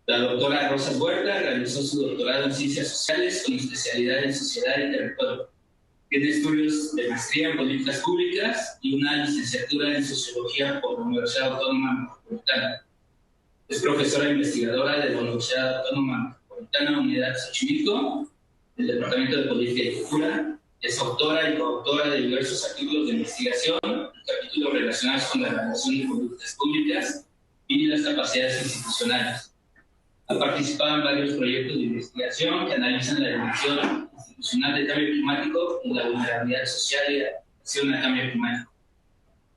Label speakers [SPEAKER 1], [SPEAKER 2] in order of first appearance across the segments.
[SPEAKER 1] La doctora Rosa Huerta realizó su doctorado en Ciencias Sociales con especialidad en Sociedad y Territorio. Tiene estudios de maestría en Políticas Públicas y una licenciatura en Sociología por la Universidad Autónoma Metropolitana. Es profesora investigadora de la Universidad Autónoma Metropolitana Unidad Xochimilco, del Departamento de Política y Cultura. Es autora y coautora de diversos artículos de investigación, capítulos relacionados con la evaluación de políticas públicas y las capacidades institucionales. Ha participado en varios proyectos de investigación que analizan la dimensión institucional del cambio climático y la vulnerabilidad social y adaptación al cambio climático.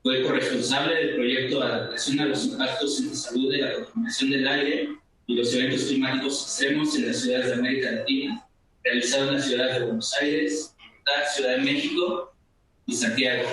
[SPEAKER 1] Fue corresponsable del proyecto Adaptación a los impactos en la salud de la contaminación del aire y los eventos climáticos extremos en las ciudades de América Latina, realizado en las ciudades de Buenos Aires, Ciudad de México y Santiago.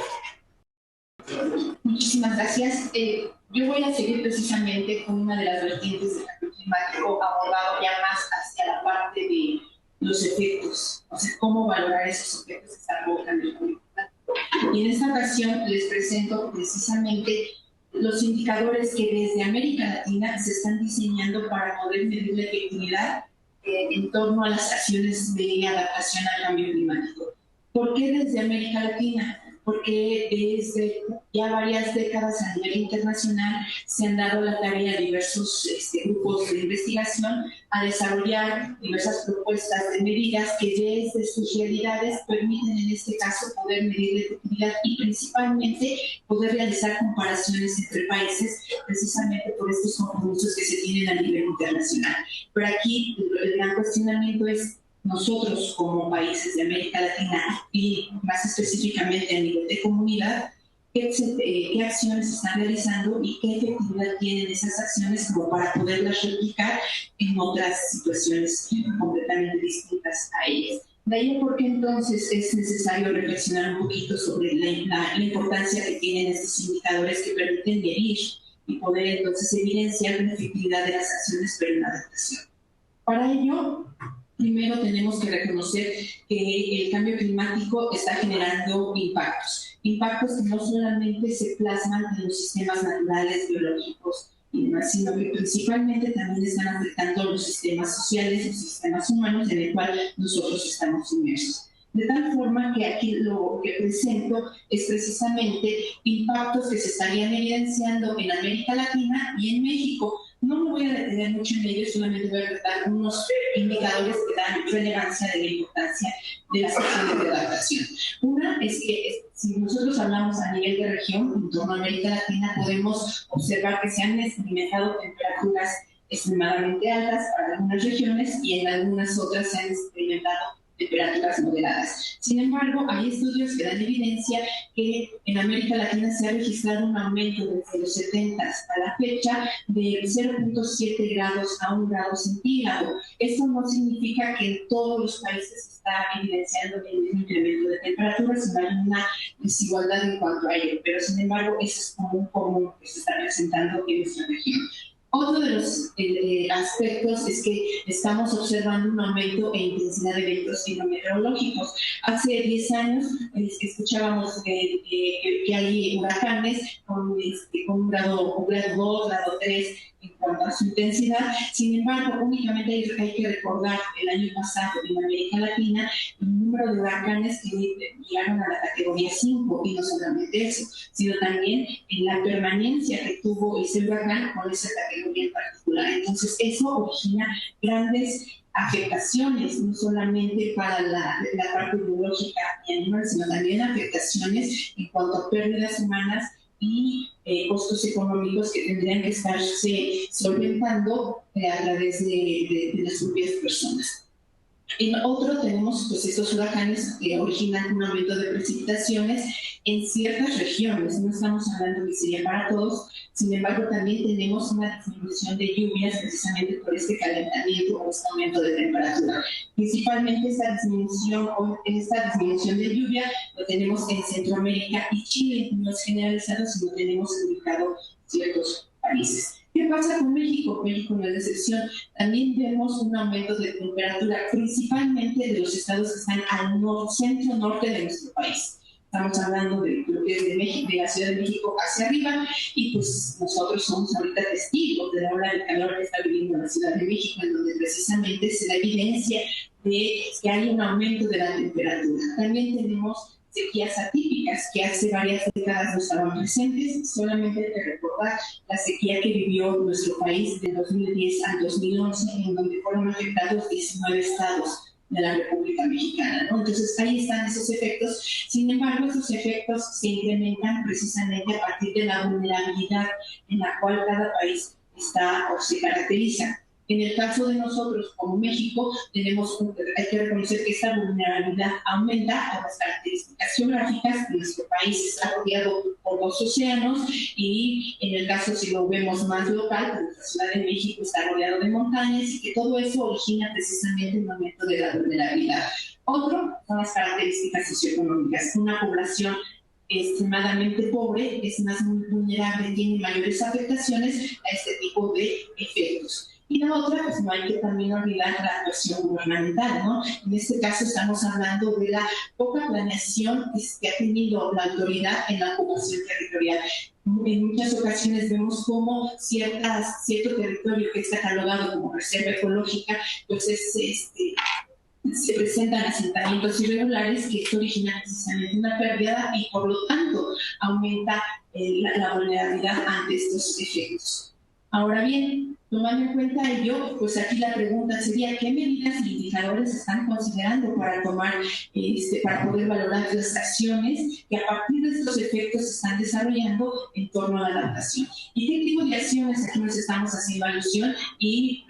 [SPEAKER 2] Muchísimas gracias. Yo voy a seguir precisamente con una de las vertientes del cambio climático, abordado ya más hacia la parte de los efectos, o sea, cómo valorar esos efectos que se provocan del cambio climático. Y en esta ocasión les presento precisamente los indicadores que desde América Latina se están diseñando para poder medir la efectividad en torno a las acciones de adaptación al cambio climático. ¿Por qué desde América Latina? Porque desde ya varias décadas a nivel internacional se han dado la tarea a diversos grupos de investigación a desarrollar diversas propuestas de medidas que desde sus realidades permiten en este caso poder medir la efectividad y principalmente poder realizar comparaciones entre países precisamente por estos compromisos que se tienen a nivel internacional. Pero aquí el gran cuestionamiento es nosotros como países de América Latina y más específicamente a nivel de comunidad, qué acciones se están realizando y qué efectividad tienen esas acciones como para poderlas replicar en otras situaciones completamente distintas a ellas. De ahí porque entonces es necesario reflexionar un poquito sobre la importancia que tienen estos indicadores que permiten medir y poder entonces evidenciar la efectividad de las acciones para una adaptación. Para ello, primero tenemos que reconocer que el cambio climático está generando impactos que no solamente se plasman en los sistemas naturales, biológicos y demás, sino que principalmente también están afectando los sistemas sociales, los sistemas humanos en el cual nosotros estamos inmersos. De tal forma que aquí lo que presento es precisamente impactos que se estarían evidenciando en América Latina y en México. No me voy a detener mucho en ello, solamente voy a tratar unos indicadores que dan relevancia de la importancia de las acciones de adaptación. Una es que si nosotros hablamos a nivel de región, en torno a América Latina, podemos observar que se han experimentado temperaturas extremadamente altas para algunas regiones y en algunas otras se han experimentado temperaturas moderadas. Sin embargo, hay estudios que dan evidencia que en América Latina se ha registrado un aumento desde los 70 hasta la fecha de 0.7 grados a 1 grado centígrado. Esto no significa que en todos los países se está evidenciando el mismo incremento de temperaturas, sino hay una desigualdad en cuanto a ello, pero sin embargo, eso es un común que se está presentando en nuestra región. Otro de los aspectos es que estamos observando un aumento en intensidad de eventos hidrometeorológicos. Hace 10 años escuchábamos que hay huracanes con un grado 2, grado 3 en cuanto a su intensidad. Sin embargo, únicamente hay que recordar el año pasado en América Latina el número de huracanes que llegaron a la categoría 5, y no solamente eso, sino también en la permanencia que tuvo ese huracán con esa categoría en particular. Entonces, eso origina grandes afectaciones, no solamente para la parte biológica y animal, sino también afectaciones en cuanto a pérdidas humanas y costos económicos que tendrían que estarse solventando a través de las propias personas. En otro tenemos pues, estos huracanes que originan un aumento de precipitaciones en ciertas regiones. No estamos hablando que sería para todos, sin embargo también tenemos una disminución de lluvias precisamente por este calentamiento o este aumento de temperatura. Principalmente esta disminución de lluvia lo tenemos en Centroamérica y Chile, no es generalizado, sino tenemos ubicado ciertos países. ¿Qué pasa con México? México no es la excepción. También vemos un aumento de temperatura, principalmente de los estados que están al centro-norte de nuestro país. estamos hablando de lo que es de México, de la Ciudad de México hacia arriba, y pues nosotros somos ahorita testigos de la ola de calor que está viviendo la Ciudad de México, en donde precisamente se da evidencia de que hay un aumento de la temperatura. También tenemos sequías atípicas que hace varias décadas no estaban presentes. Solamente hay que recordar la sequía que vivió nuestro país de 2010 al 2011, en donde fueron afectados 19 estados de la República Mexicana, ¿no? Entonces ahí están esos efectos. Sin embargo, esos efectos se incrementan precisamente a partir de la vulnerabilidad en la cual cada país está o se caracteriza. En el caso de nosotros, como México, hay que reconocer que esta vulnerabilidad aumenta por las características geográficas. Nuestro país está rodeado por 2 océanos y en el caso, si lo vemos más local, pues la Ciudad de México está rodeado de montañas y que todo eso origina precisamente un aumento de la vulnerabilidad. Otro son las características socioeconómicas. Una población extremadamente pobre es más vulnerable, tiene mayores afectaciones a este tipo de efectos. Y la otra, pues no hay que también olvidar la actuación gubernamental, ¿no? En este caso estamos hablando de la poca planeación que ha tenido la autoridad en la ocupación territorial. En muchas ocasiones vemos cómo cierto territorio que está catalogado como reserva ecológica, pues se presentan asentamientos irregulares que esto origina precisamente una pérdida y por lo tanto aumenta la vulnerabilidad ante estos efectos. Ahora bien, tomando en cuenta ello, pues aquí la pregunta sería ¿qué medidas e indicadores están considerando para para poder valorar las acciones que a partir de estos efectos se están desarrollando en torno a la adaptación? ¿Y qué tipo de acciones aquí nos estamos haciendo alusión? Y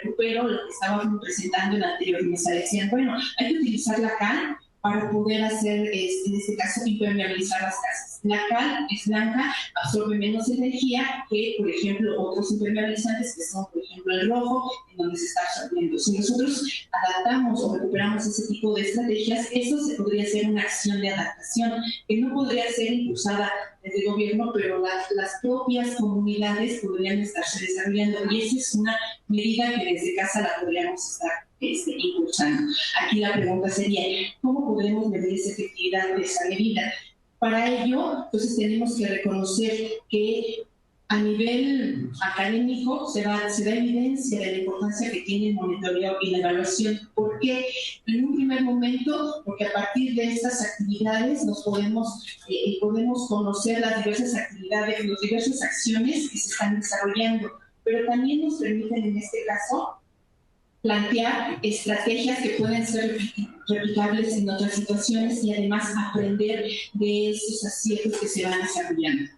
[SPEAKER 2] recupero lo que estábamos presentando en la anterior mesa. Decían, bueno, hay que utilizar la cal para poder hacer, en este caso, impermeabilizar las casas. La cal es blanca, absorbe menos energía que, por ejemplo, otros impermeabilizantes que son, por ejemplo, el rojo, en donde se está absorbiendo. Si nosotros adaptamos o recuperamos ese tipo de estrategias, eso se podría ser una acción de adaptación, que no podría ser impulsada desde el gobierno, pero las propias comunidades podrían estarse desarrollando. Y esa es una medida que desde casa la podríamos estar impulsando. Aquí la pregunta sería, ¿cómo podemos medir esa efectividad de esa medida? Para ello, entonces tenemos que reconocer que a nivel académico se da evidencia de la importancia que tiene el monitoreo y la evaluación. ¿Por qué? En un primer momento, porque a partir de estas actividades podemos conocer las diversas actividades, las diversas acciones que se están desarrollando, pero también nos permiten en este caso plantear estrategias que pueden ser replicables en otras situaciones y además aprender de esos aciertos que se van desarrollando.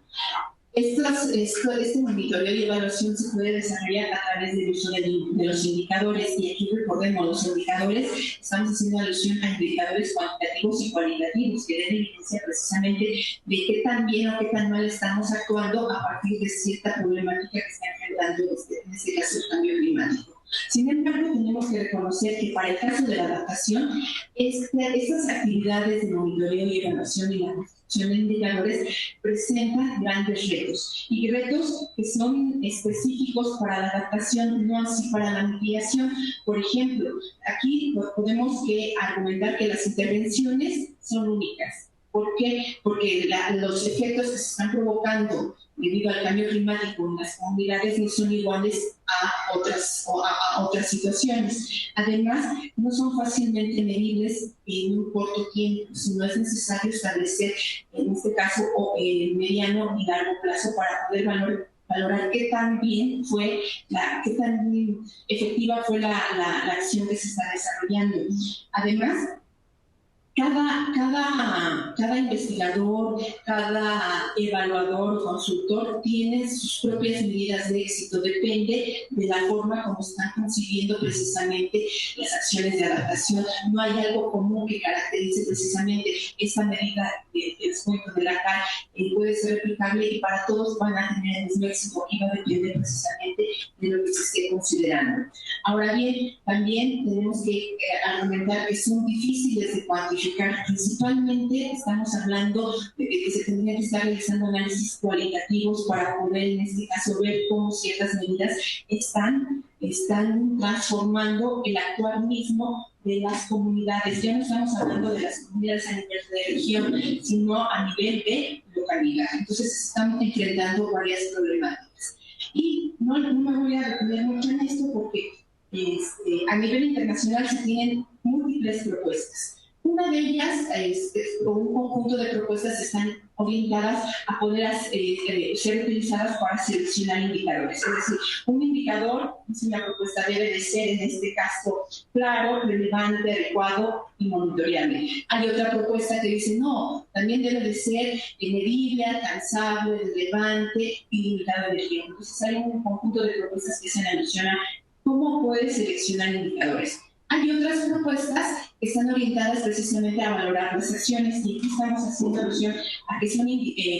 [SPEAKER 2] Este monitoreo y evaluación se puede desarrollar a través del uso de los indicadores, y aquí recordemos, los indicadores, estamos haciendo alusión a indicadores cuantitativos y cualitativos que den evidencia precisamente de qué tan bien o qué tan mal estamos actuando a partir de cierta problemática que está enfrentando en este caso el cambio climático. Sin embargo, tenemos que reconocer que para el caso de la adaptación, estas actividades de monitoreo y evaluación y la construcción de indicadores presentan grandes retos, y retos que son específicos para la adaptación, no así para la mitigación. Por ejemplo, aquí podemos argumentar que las intervenciones son únicas. ¿Por qué? Porque los efectos que se están provocando debido al cambio climático en las comunidades no son iguales a otras situaciones. Además, no son fácilmente medibles en un corto tiempo, sino es necesario establecer, en este caso, mediano y largo plazo para poder valorar qué tan efectiva fue la acción que se está desarrollando. Además, cada investigador, cada evaluador o consultor tiene sus propias medidas de éxito, depende de la forma como están consiguiendo precisamente las acciones de adaptación. No hay algo común que caracterice precisamente esta medida de descuento de la CAL, puede ser replicable y para todos van a tener el mismo éxito y va a depender precisamente de lo que se esté considerando. Ahora bien, también tenemos que argumentar que son difíciles de cuantificar. Principalmente estamos hablando de que se tendrían que estar realizando análisis cualitativos para poder, en este caso, ver cómo ciertas medidas están transformando el actuar mismo de las comunidades. Ya no estamos hablando de las comunidades a nivel de región, sino a nivel de localidad. Entonces estamos enfrentando varias problemáticas. Y no me voy a detener mucho en esto porque a nivel internacional se tienen múltiples propuestas. Una de ellas, o un conjunto de propuestas, están orientadas a poder ser utilizadas para seleccionar indicadores. Es decir, un indicador, es una propuesta, debe de ser, en este caso, claro, relevante, adecuado y monitoreable. Hay otra propuesta que dice, no, también debe de ser medible, alcanzable, relevante y limitado de tiempo. Entonces, hay un conjunto de propuestas que se alusionan cómo puede seleccionar indicadores. Hay otras propuestas que están orientadas precisamente a valorar las acciones y aquí estamos haciendo alusión a que son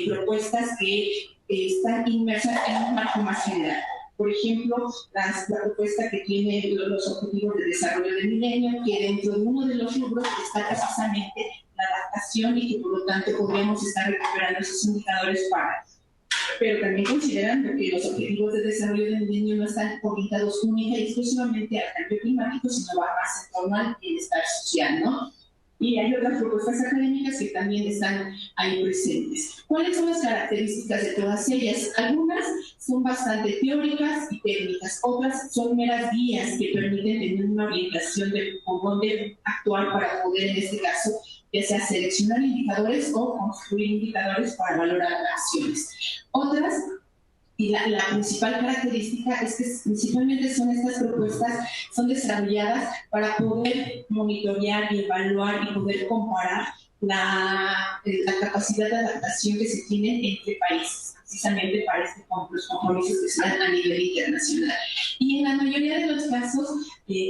[SPEAKER 2] propuestas que están inmersas en un marco más general. Por ejemplo, la propuesta que tiene los Objetivos de Desarrollo del Milenio, que dentro de uno de los rubros está precisamente la adaptación y que por lo tanto podríamos estar recuperando esos indicadores pero también considerando que los Objetivos de Desarrollo del Milenio no están orientados única y exclusivamente al cambio climático, sino va más en torno al bienestar social, ¿no? Y hay otras propuestas académicas que también están ahí presentes. ¿Cuáles son las características de todas ellas? Algunas son bastante teóricas y técnicas, otras son meras guías que permiten tener una orientación de por dónde actuar para poder, en este caso, ya sea seleccionar indicadores o construir indicadores para valorar acciones. Otras, y la principal característica es que principalmente son estas propuestas, son desarrolladas para poder monitorear y evaluar y poder comparar la capacidad de adaptación que se tiene entre países, precisamente para los compromisos que se dan a nivel internacional. Y en la mayoría de los casos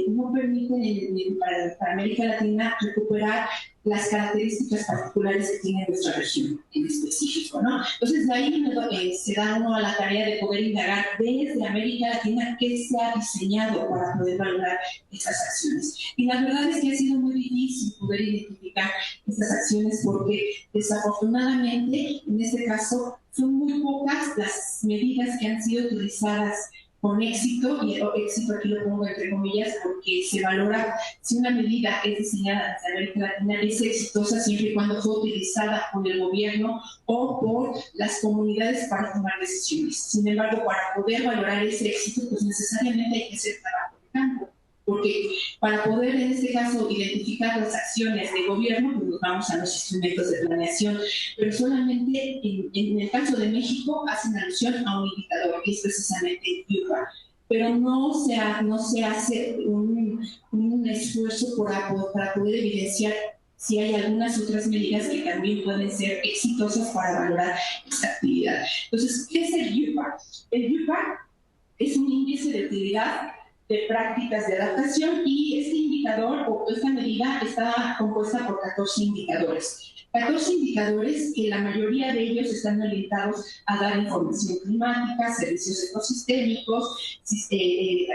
[SPEAKER 2] no permiten para América Latina recuperar las características particulares que tiene nuestra región en específico, ¿no? Entonces, de ahí se da uno a la tarea de poder indagar desde América Latina qué se ha diseñado para poder valorar estas acciones. Y la verdad es que ha sido muy difícil poder identificar estas acciones porque, desafortunadamente, en este caso, son muy pocas las medidas que han sido utilizadas con éxito, y éxito aquí lo pongo entre comillas porque se valora si una medida es diseñada desde América Latina, es exitosa siempre y cuando fue utilizada por el gobierno o por las comunidades para tomar decisiones. Sin embargo, para poder valorar ese éxito, pues necesariamente hay que hacer trabajo de campo, porque para poder, en este caso, identificar las acciones de gobierno, pues nos vamos a los instrumentos de planeación, pero solamente en el caso de México hacen alusión a un indicador, que es precisamente el UPA, pero no se hace un esfuerzo para poder evidenciar si hay algunas otras medidas que también pueden ser exitosas para valorar esta actividad. Entonces, ¿qué es el UPA? El UPA es un índice de utilidad de prácticas de adaptación y este indicador o esta medida está compuesta por 14 indicadores. 14 indicadores que la mayoría de ellos están orientados a dar información climática, servicios ecosistémicos,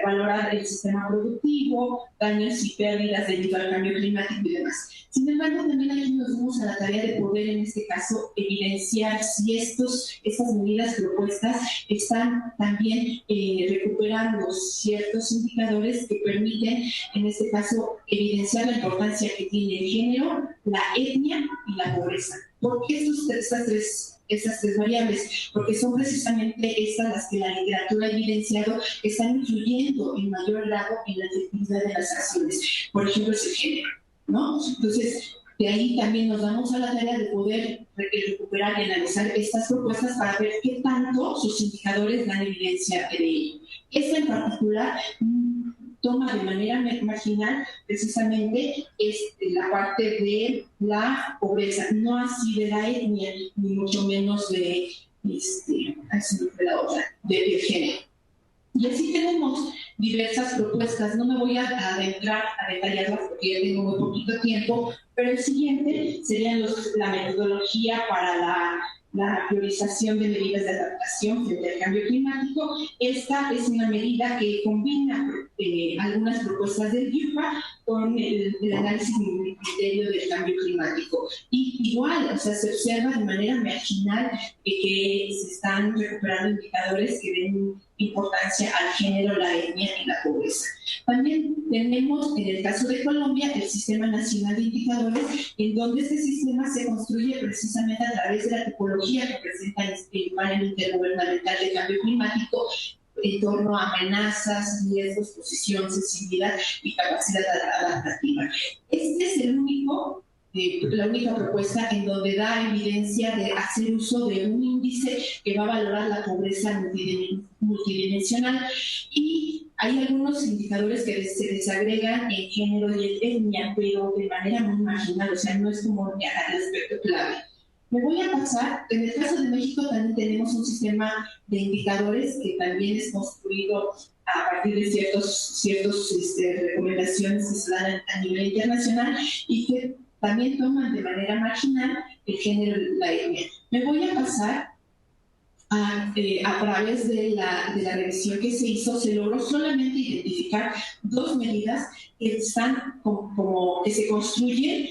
[SPEAKER 2] valorar el sistema productivo, daños y pérdidas debido al cambio climático y demás. Sin embargo, también aquí nos dimos a la tarea de poder, en este caso, evidenciar si estas medidas propuestas están también recuperando ciertos indicadores que permiten, en este caso, evidenciar la importancia que tiene el género, la etnia y la pobreza. ¿Por qué estas tres variables? Porque son precisamente estas las que la literatura ha evidenciado que están influyendo en mayor grado en la efectividad de las acciones. Por ejemplo, es el género, ¿no? Entonces, de ahí también nos damos a la tarea de poder recuperar y analizar estas propuestas para ver qué tanto sus indicadores dan evidencia de ello. Esta en particular toma de manera marginal precisamente la parte de la pobreza, no así de la etnia, ni mucho menos de género. Y así tenemos diversas propuestas. No me voy a adentrar a detallarlas porque ya tengo muy poquito tiempo, pero el siguiente sería la metodología para la priorización de medidas de adaptación frente al cambio climático. Esta es una medida que combina algunas propuestas del UPA con el análisis y criterio del cambio climático. Y igual, o sea, se observa de manera marginal que se están recuperando indicadores que den importancia al género, la etnia y la pobreza. También tenemos, en el caso de Colombia, el Sistema Nacional de Indicadores, en donde este sistema se construye precisamente a través de la tipología que presenta el panel intergubernamental de cambio climático en torno a amenazas, riesgos, posición, sensibilidad y capacidad adaptativa. Este es la única propuesta en donde da evidencia de hacer uso de un índice que va a valorar la pobreza multidimensional, y hay algunos indicadores que se desagregan en género y etnia, pero de manera muy marginal, o sea, no es como el aspecto clave. Me voy a pasar, en el caso de México también tenemos un sistema de indicadores que también es construido a partir de ciertas recomendaciones que se dan a nivel internacional y que también toman de manera marginal el género y la etnia. Me voy a pasar a través de la revisión que se hizo, se logró solamente identificar dos medidas que están que se construyen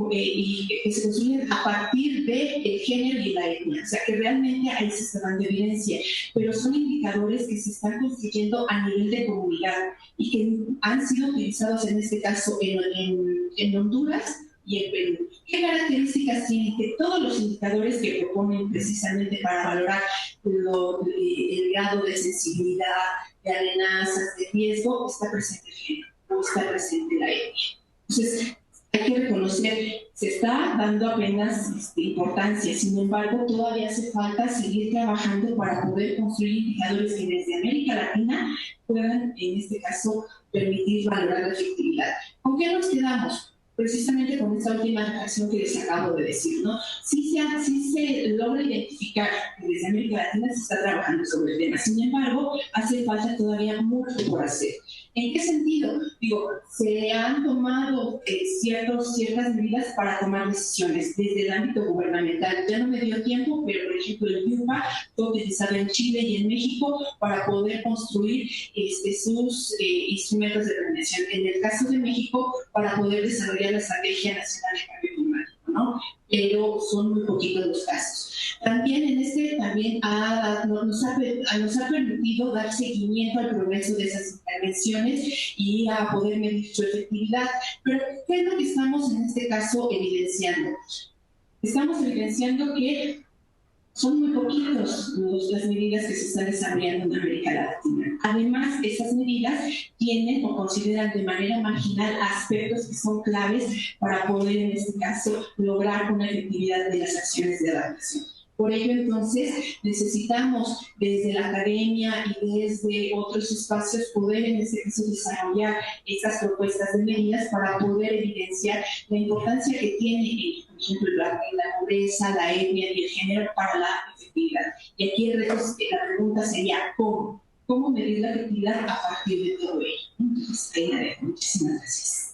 [SPEAKER 2] y que se construyen a partir del género y la etnia, o sea que realmente ahí se está dando evidencia, pero son indicadores que se están construyendo a nivel de comunidad y que han sido utilizados en este caso en Honduras y en Perú. ¿Qué características tienen? Que todos los indicadores que proponen precisamente para valorar el grado de sensibilidad, de amenazas, de riesgo, está presente el género, no está presente la etnia. Entonces, hay que reconocer, se está dando apenas importancia, sin embargo, todavía hace falta seguir trabajando para poder construir indicadores que desde América Latina puedan, en este caso, permitir valorar la efectividad. ¿Con qué nos quedamos? Precisamente con esta última acción que les acabo de decir, ¿no? Sí se logra identificar que desde América Latina se está trabajando sobre el tema, sin embargo, hace falta todavía mucho por hacer. ¿En qué sentido? Digo, se han tomado ciertas medidas para tomar decisiones desde el ámbito gubernamental. Ya no me dio tiempo, pero por ejemplo el YUPA fue utilizado en Chile y en México para poder construir sus instrumentos de prevención. En el caso de México, para poder desarrollar la Estrategia Nacional de Cambio Climático, ¿no? Pero son muy poquitos los casos. También nos ha permitido dar seguimiento al progreso de esas intervenciones y a poder medir su efectividad. Pero, ¿qué es lo que estamos en este caso evidenciando? Estamos evidenciando que son muy poquitos las medidas que se están desarrollando en América Latina. Además, esas medidas tienen o consideran de manera marginal aspectos que son claves para poder, en este caso, lograr una efectividad de las acciones de adaptación. Por ello, entonces, necesitamos desde la academia y desde otros espacios poder, en este caso, desarrollar estas propuestas de medidas para poder evidenciar la importancia que tiene, por ejemplo, la pobreza, la etnia y el género para la efectividad. Y aquí la pregunta sería, ¿cómo medir la efectividad a partir de todo ello? Entonces, ahí la dejo. Muchísimas gracias.